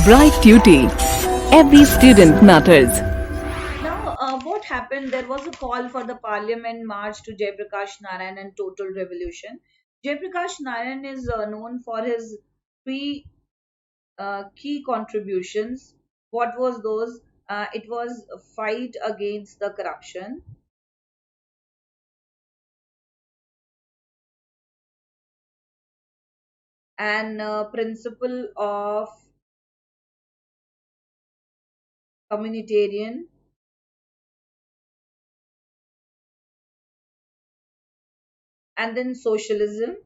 Bright Duty. Every student matters. Now, what happened? There was a call for the parliament march to Jayaprakash Narayan and total revolution. Jayaprakash Narayan is known for his three key contributions. What was those? It was a fight against the corruption and principle of communitarian, and then socialism,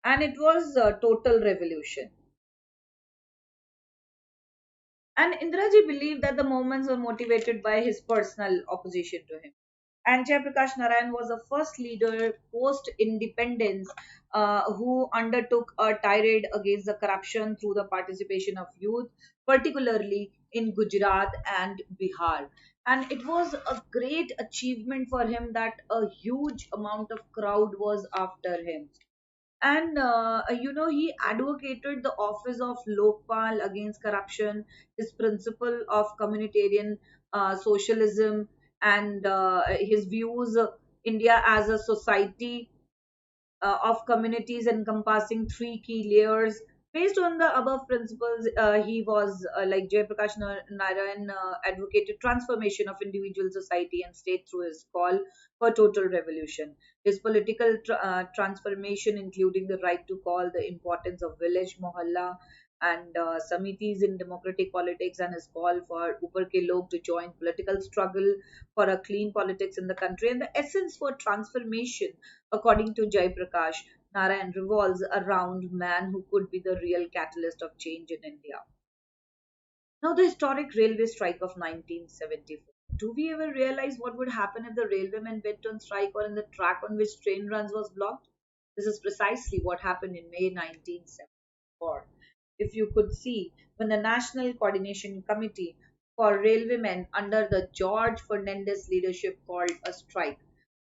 and it was total revolution. And Indraji believed that the movements were motivated by his personal opposition to him. And Jayaprakash Narayan was the first leader post independence who undertook a tirade against the corruption through the participation of youth, particularly in Gujarat and Bihar. And it was a great achievement for him that a huge amount of crowd was after him. And he advocated the office of Lokpal against corruption, his principle of communitarian socialism, and his views India as a society of communities encompassing three key layers. Based on the above principles, he was like Jayaprakash Narayan advocated transformation of individual society and state through his call for total revolution. His political transformation, including the right to call, the importance of village, mohalla, and samitis in democratic politics, and his call for Upar ke log to join political struggle for a clean politics in the country, and the essence for transformation according to Jai Prakash Narayan, revolves around man who could be the real catalyst of change in India. Now, the historic railway strike of 1974. Do we ever realize what would happen if the railwaymen went on strike or in the track on which train runs was blocked? This is precisely what happened in May 1974. If you could see, when the National Coordination Committee for Railwaymen under the George Fernandez leadership called a strike,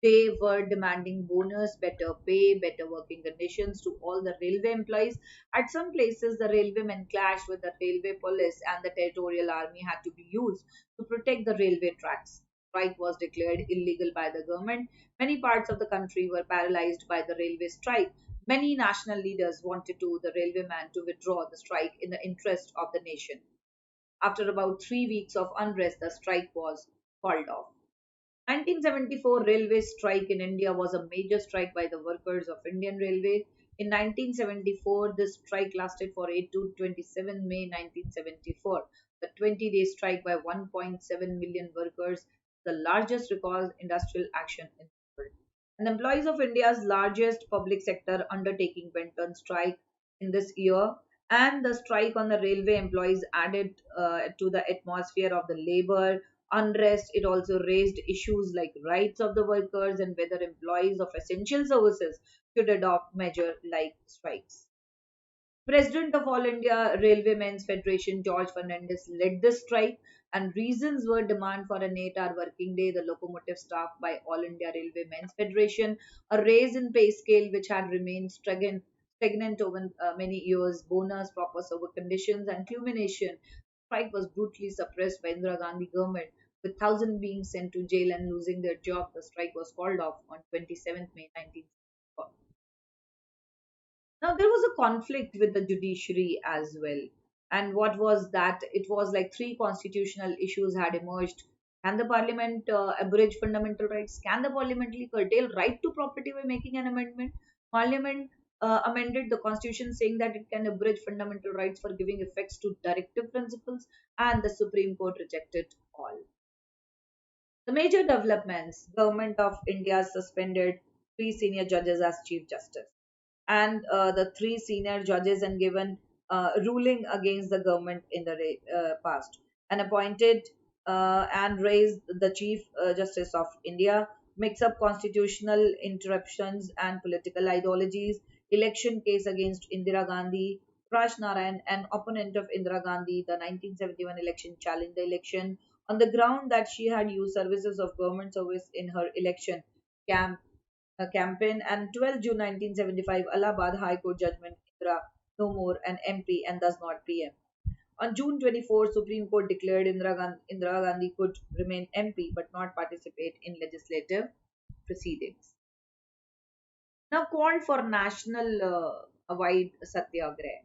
they were demanding bonus, better pay, better working conditions to all the railway employees. At some places, the railwaymen clashed with the railway police, and the territorial army had to be used to protect the railway tracks. Strike was declared illegal by the government. Many parts of the country were paralyzed by the railway strike. Many national leaders wanted the railwayman to withdraw the strike in the interest of the nation. After about 3 weeks of unrest, the strike was called off. 1974 railway strike in India was a major strike by the workers of Indian Railway. In 1974, this strike lasted for 8 to 27 May 1974. The 20-day strike by 1.7 million workers, the largest recorded industrial action in the world. And employees of India's largest public sector undertaking went on strike in this year. And the strike on the railway employees added to the atmosphere of the labor unrest. It also raised issues like rights of the workers and whether employees of essential services should adopt measures like strikes. President of All India Railwaymen's Federation George Fernandez led this strike, and reasons were demand for an 8-hour working day, the locomotive staff by All India Railwaymen's Federation, a raise in pay scale which had remained stagnant over many years, bonus, proper service conditions, and culmination. Strike was brutally suppressed by Indira Gandhi government, with thousands being sent to jail and losing their job. The strike was called off on 27th May 1964. Now, there was a conflict with the judiciary as well. And what was that? It was like three constitutional issues had emerged. Can the parliament abridge fundamental rights? Can the parliamentary curtail right to property by making an amendment? Parliament amended the constitution saying that it can abridge fundamental rights for giving effects to directive principles, and the Supreme Court rejected all. The major developments: Government of India suspended three senior judges as Chief Justice, and the three senior judges and given ruling against the government in the past, and appointed and raised the Chief Justice of India, mix up constitutional interruptions and political ideologies, election case against Indira Gandhi. Raj Narayan, an opponent of Indira Gandhi, the 1971 election, challenged the election on the ground that she had used services of government service in her election campaign. And 12 June 1975, Allahabad High Court judgment Indira no more an MP and thus not PM. On June 24, Supreme Court declared Indira Gandhi could remain MP but not participate in legislative proceedings. Now called for national wide satyagraha.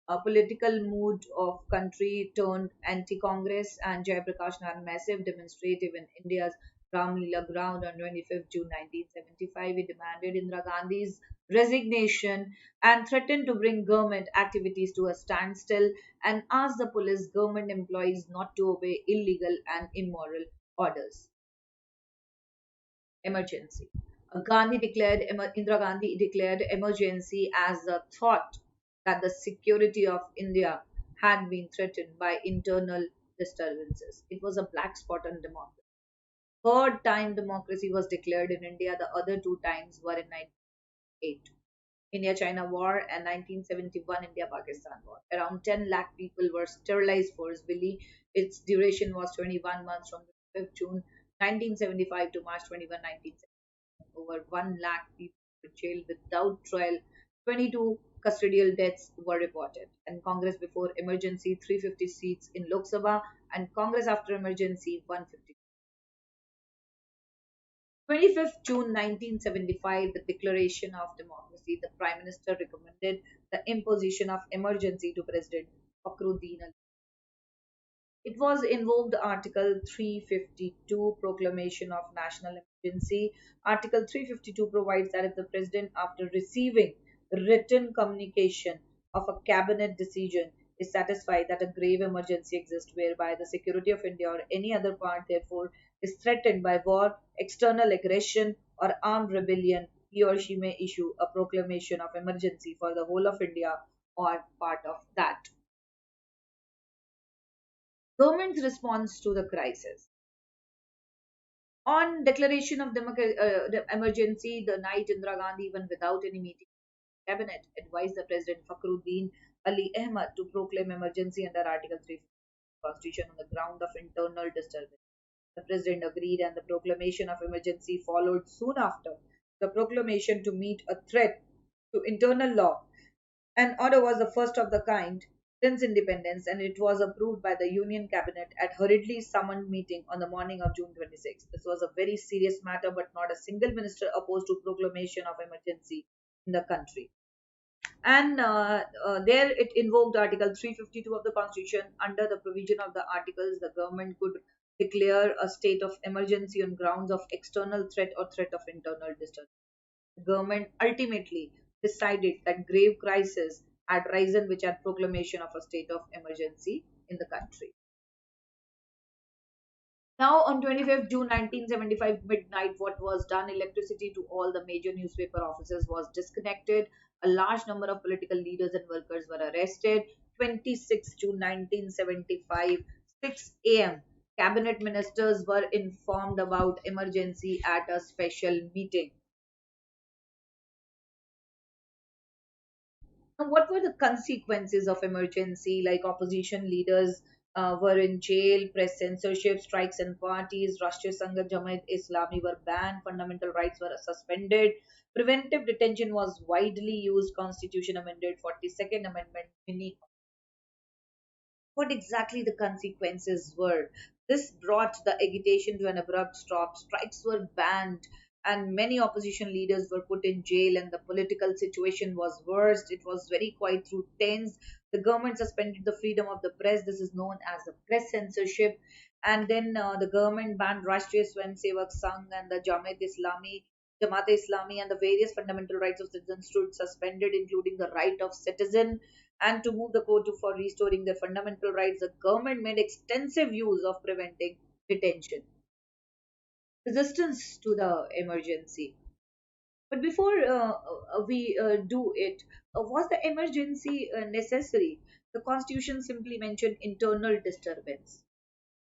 A political mood of country turned anti-Congress, and Jayaprakash ran massive demonstrative in India's Ramlila ground on 25th June 1975. He demanded Indira Gandhi's resignation and threatened to bring government activities to a standstill and asked the police government employees not to obey illegal and immoral orders. Emergency. Indira Gandhi declared emergency as the thought that the security of India had been threatened by internal disturbances. It was a black spot on democracy. Third time democracy was declared in India. The other two times were in 1908. India-China War and 1971 India-Pakistan War. Around 10 lakh people were sterilized forcibly. Its duration was 21 months from 5th June 1975 to March 21, 1975. Over 1 lakh people were jailed without trial. 22 custodial deaths were reported. And Congress before emergency 350 seats in Lok Sabha and Congress after emergency 150. 25th June 1975, the Declaration of Democracy, the Prime Minister recommended the imposition of emergency to President Fakhruddin. It was invoked Article 352, Proclamation of National Emergency. Article 352 provides that if the President, after receiving written communication of a cabinet decision, is satisfied that a grave emergency exists whereby the security of India or any other part, therefore, is threatened by war, external aggression, or armed rebellion, he or she may issue a proclamation of emergency for the whole of India or part of that. Government's response to the crisis. On declaration of the emergency, the night Indira Gandhi, even without any meeting cabinet, advised the President Fakhruddin Ali Ahmad to proclaim emergency under Article 3 of the Constitution on the ground of internal disturbance. The President agreed, and the proclamation of emergency followed soon after. The proclamation to meet a threat to internal law and order was the first of the kind since independence, and it was approved by the Union Cabinet at hurriedly summoned meeting on the morning of June 26. This was a very serious matter, but not a single minister opposed to proclamation of emergency in the country. And there it invoked Article 352 of the Constitution. Under the provision of the articles, the government could declare a state of emergency on grounds of external threat or threat of internal disturbance. The government ultimately decided that grave crisis had risen, which had proclamation of a state of emergency in the country. Now, on 25th June 1975 midnight, what was done? Electricity to all the major newspaper offices was disconnected. A large number of political leaders and workers were arrested. 26th June 1975, 6 a.m. Cabinet ministers were informed about emergency at a special meeting. Now, what were the consequences of emergency? Like opposition leaders were in jail, press censorship, strikes and parties, Rashtriya Sangha Jamaat Islami were banned, fundamental rights were suspended, preventive detention was widely used, constitution amended, 42nd Amendment, mini. What exactly the consequences were? This brought the agitation to an abrupt stop. Strikes were banned, and many opposition leaders were put in jail, and the political situation was worst. It was very quite through tense. The government suspended the freedom of the press. This is known as the press censorship. And then the government banned Rashtriya Swayamsevak Sangh and the Jamaat Islami, and the various fundamental rights of citizens stood suspended, including the right of citizen and to move the court to for restoring their fundamental rights. The government made extensive use of preventing detention. Resistance to the emergency. But before we do it, was the emergency necessary? The constitution simply mentioned internal disturbance.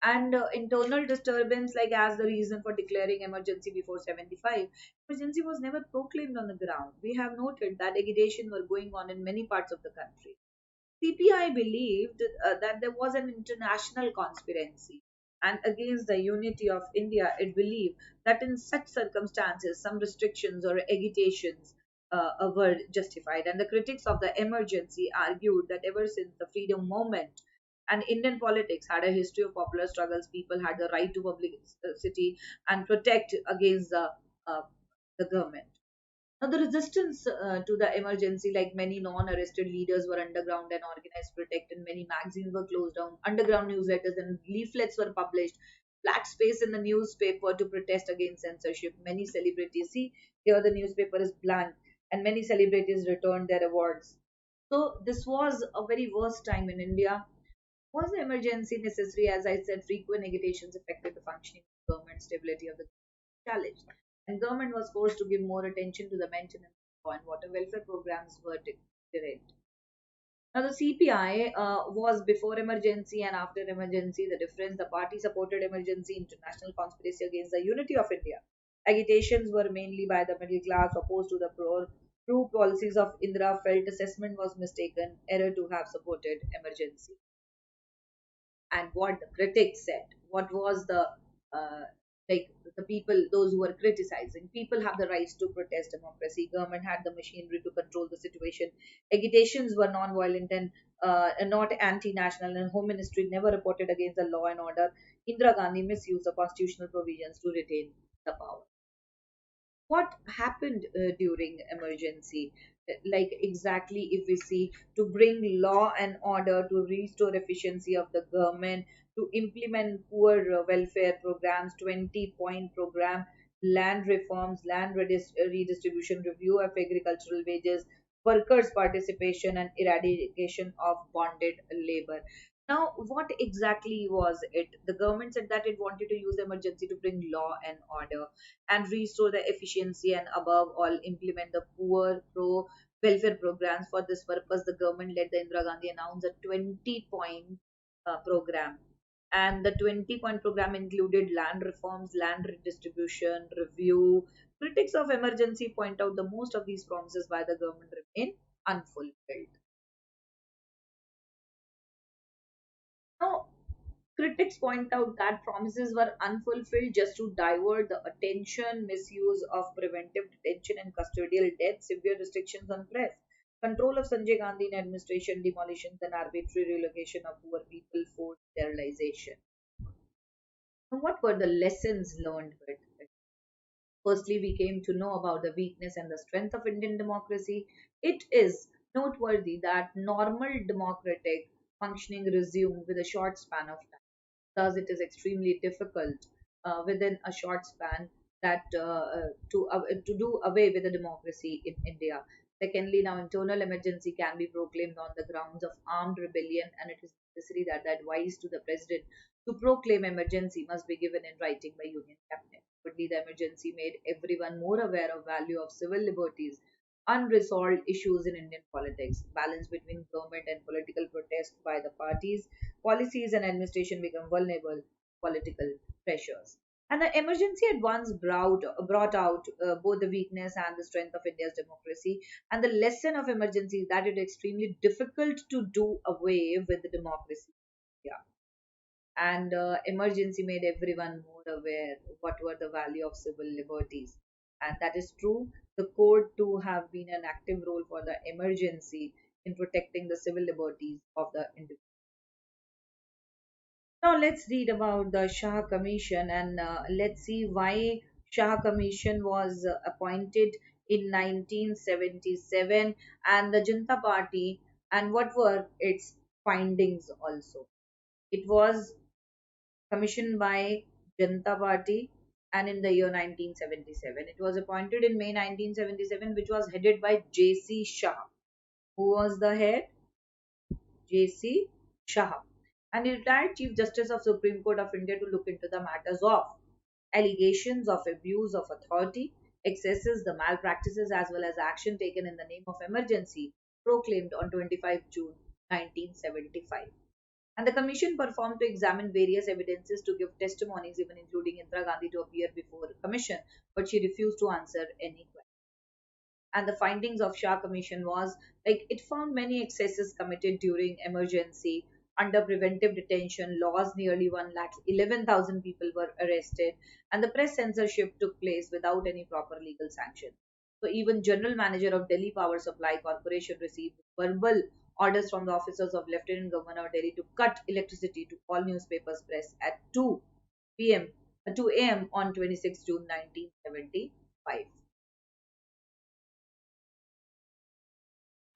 And internal disturbance, like as the reason for declaring emergency before 75, emergency was never proclaimed on the ground. We have noted that agitation were going on in many parts of the country. CPI believed that there was an international conspiracy and against the unity of India. It believed that in such circumstances, some restrictions or agitations were justified. And the critics of the emergency argued that ever since the freedom movement and Indian politics had a history of popular struggles, people had the right to publicity and protect against uh, the government. Now, the resistance to the emergency, like many non arrested leaders, were underground and organized to protect, and many magazines were closed down. Underground newsletters and leaflets were published. Black space in the newspaper to protest against censorship. Many celebrities, see, here the newspaper is blank, and many celebrities returned their awards. So, this was a very worst time in India. Was the emergency necessary? As I said, frequent agitations affected the functioning of the government, stability of the challenge. And government was forced to give more attention to the maintenance of law and water welfare programs were derailed. Now the CPI was before emergency and after emergency. The difference: the party supported emergency, international conspiracy against the unity of India. Agitations were mainly by the middle class opposed to the pro policies of Indira. Felt assessment was mistaken, error to have supported emergency. And what the critics said, what was the uh, like the people, those who were criticizing, people have the rights to protest democracy, government had the machinery to control the situation, agitations were non-violent and not anti-national, and home ministry never reported against the law and order. Indira Gandhi misused the constitutional provisions to retain the power. What happened during emergency? Like exactly, if we see, to bring law and order, to restore efficiency of the government, to implement poor welfare programs, 20-point program, land reforms, land redistribution, review of agricultural wages, workers participation, and eradication of bonded labor. Now, what exactly was it? The government said that it wanted to use emergency to bring law and order and restore the efficiency, and above all implement the poor pro welfare programs. For this purpose, the government led the Indira Gandhi announce a 20-point program. And the 20-point program included land reforms, land redistribution, review. Critics of emergency point out the most of these promises by the government remain unfulfilled. Now, critics point out that promises were unfulfilled just to divert the attention, misuse of preventive detention and custodial death, severe restrictions on press, control of Sanjay Gandhi in administration, demolitions and arbitrary relocation of poor people, forced sterilization. And what were the lessons learned with it? Firstly, we came to know about the weakness and the strength of Indian democracy. It is noteworthy that normal democratic functioning resumed with a short span of time. Thus, it is extremely difficult within a short span that to do away with the democracy in India. Secondly, now internal emergency can be proclaimed on the grounds of armed rebellion, and it is necessary that the advice to the president to proclaim emergency must be given in writing by Union Cabinet. Thirdly, the emergency made everyone more aware of value of civil liberties, unresolved issues in Indian politics, balance between government and political protest by the parties, policies and administration become vulnerable to political pressures. And the emergency at once brought out both the weakness and the strength of India's democracy. And the lesson of emergency is that it is extremely difficult to do away with the democracy. Yeah. And emergency made everyone more aware what were the value of civil liberties. And that is true. The court too have been an active role for the emergency in protecting the civil liberties of the individual. Now let's read about the Shah Commission, and let's see why Shah Commission was appointed in 1977, and the Janata Party, and what were its findings also. It was commissioned by Janata Party and in the year 1977. It was appointed in May 1977, which was headed by J.C. Shah. Who was the head? J.C. Shah, and he retired Chief Justice of Supreme Court of India to look into the matters of allegations of abuse of authority, excesses, the malpractices, as well as action taken in the name of emergency proclaimed on 25 June 1975. And the commission performed to examine various evidences to give testimonies, even including Indira Gandhi to appear before the commission, but she refused to answer any question. And the findings of Shah Commission was like it found many excesses committed during emergency. Under preventive detention laws, nearly 1 lakh 11,000 people were arrested, and the press censorship took place without any proper legal sanction. So even general manager of Delhi Power Supply Corporation received verbal orders from the officers of Lieutenant Governor of Delhi to cut electricity to all newspapers press at 2 p.m. 2 a.m. on 26 June 1975.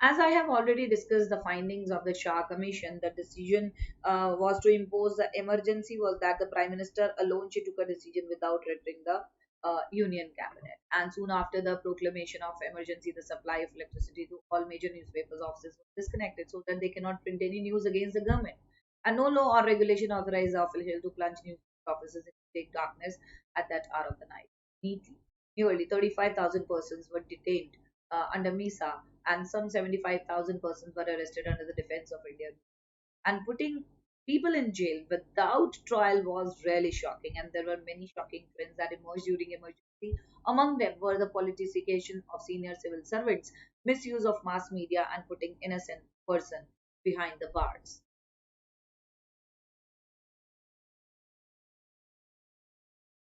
As I have already discussed the findings of the Shah Commission, the decision was to impose the emergency was that the Prime Minister alone she took a decision without referring the Union Cabinet. And soon after the proclamation of emergency, the supply of electricity to all major newspapers offices was disconnected so that they cannot print any news against the government. And no law or regulation authorized the official to plunge news offices in thick darkness at that hour of the night. Neatly, nearly 35,000 persons were detained under MISA, and some 75,000 persons were arrested under the Defense of India. And putting people in jail without trial was really shocking, and there were many shocking trends that emerged during emergency. Among them were the politicization of senior civil servants, misuse of mass media, and putting innocent person behind the bars.